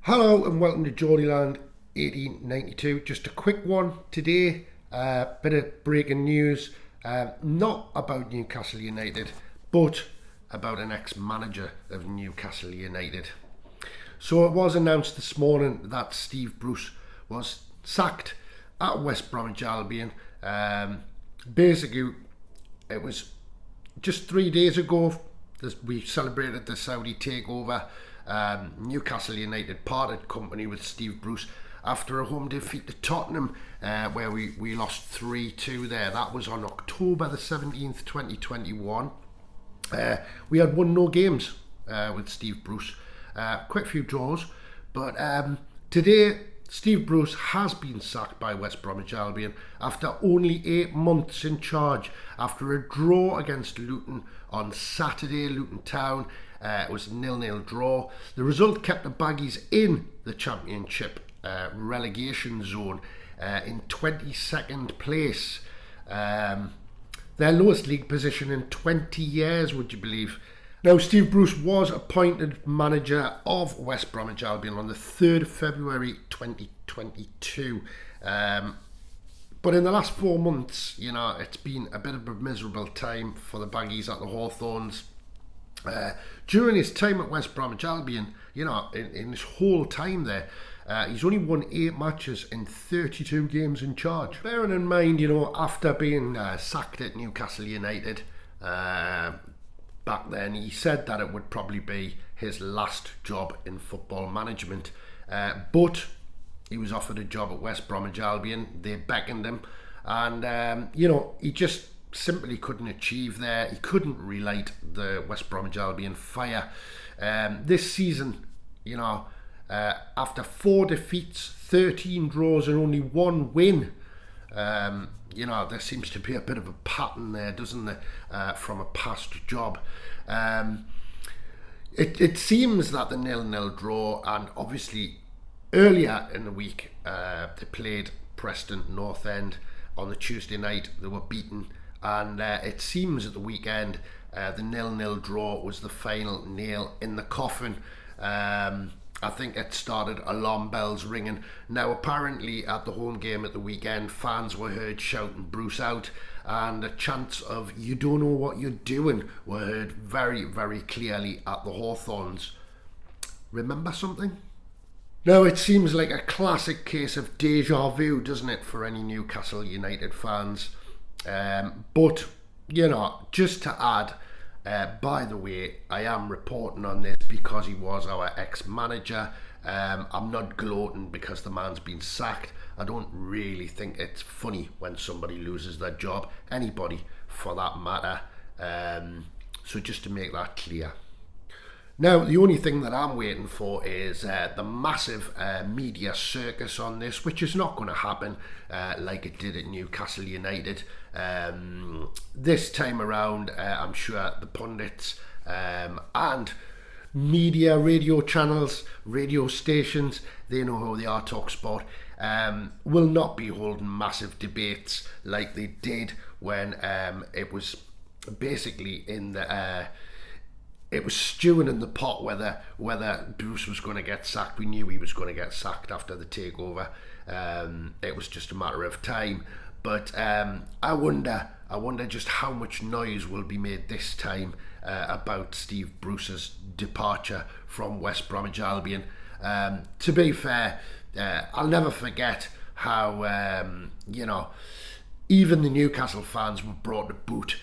Hello and welcome to Geordieland 1892. Just a quick one today. Bit of breaking news. Not about Newcastle United, but about an ex-manager of Newcastle United. So it was announced this morning that Steve Bruce was sacked at West Bromwich Albion. Basically, it was just 3 days ago we celebrated the Saudi takeover. Newcastle United parted company with Steve Bruce after a home defeat to Tottenham, where we lost 3-2 there. That was on October the 17th, 2021. We had won no games with Steve Bruce. Quite a few draws. But today, Steve Bruce has been sacked by West Bromwich Albion after only 8 months in charge, after a draw against Luton on Saturday, Luton Town. It was a 0-0 draw. The result kept the Baggies in the Championship relegation zone in 22nd place. Their lowest league position in 20 years, would you believe? Now, Steve Bruce was appointed manager of West Bromwich Albion on the 3rd of February 2022. But in the last 4 months, it's been a bit of a miserable time for the Baggies at the Hawthorns. During his time at West Bromwich Albion, in his whole time there, he's only won 8 matches in 32 games in charge. Bearing in mind, after being sacked at Newcastle United back then, he said that it would probably be his last job in football management. But he was offered a job at West Bromwich Albion. They beckoned him, and he just simply couldn't achieve there. He couldn't relight the West Bromwich Albion fire. This season, after 4 defeats, 13 draws and only 1 win, there seems to be a bit of a pattern there, doesn't there, from a past job. It seems that the 0-0 draw, and obviously earlier in the week they played Preston North End on the Tuesday night. They were beaten. And it seems at the weekend the 0-0 draw was the final nail in the coffin. I think it started alarm bells ringing. Now, apparently at the home game at the weekend, fans were heard shouting Bruce out, and the chants of "you don't know what you're doing" were heard very, very clearly at the Hawthorns. Remember something? Now, it seems like a classic case of deja vu, doesn't it, for any Newcastle United fans? But just to add, by the way, I am reporting on this because he was our ex-manager. I'm not gloating because the man's been sacked. I don't really think it's funny when somebody loses their job, anybody for that matter. So just to make that clear. Now, the only thing that I'm waiting for is the massive media circus on this, which is not going to happen like it did at Newcastle United. This time around, I'm sure the pundits and media, radio channels, radio stations, they know how they are, TalkSport, will not be holding massive debates like they did when it was basically in the... it was stewing in the pot whether Bruce was going to get sacked. We knew he was going to get sacked after the takeover. It was just a matter of time. But I wonder just how much noise will be made this time about Steve Bruce's departure from West Bromwich Albion. To be fair, I'll never forget how even the Newcastle fans were brought to boot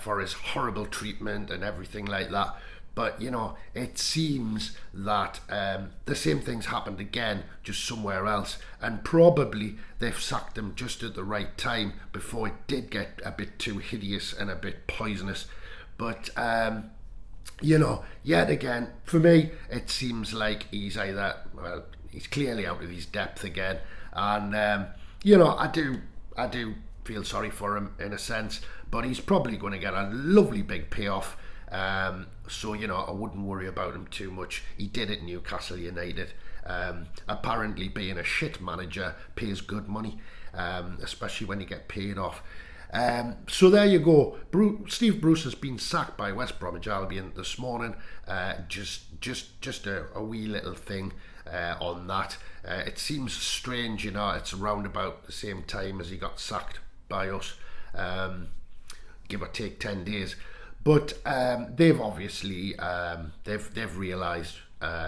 for his horrible treatment and everything like that. But it seems that the same things happened again, just somewhere else, and probably they've sacked him just at the right time before it did get a bit too hideous and a bit poisonous. But yet again, for me, it seems like he's clearly out of his depth again, and I do feel sorry for him in a sense, but he's probably going to get a lovely big payoff. So I wouldn't worry about him too much. He did at Newcastle United. Apparently being a shit manager pays good money, especially when you get paid off. So there you go. Steve Bruce has been sacked by West Bromwich Albion this morning. Just a wee little thing on that. It seems strange, you know. It's around about the same time as he got sacked by us, give or take 10 days. But they've obviously they've realised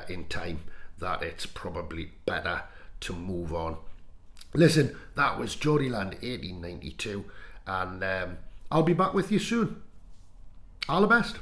in time that it's probably better to move on. Listen, that was Geordieland 1892, and I'll be back with you soon. All the best.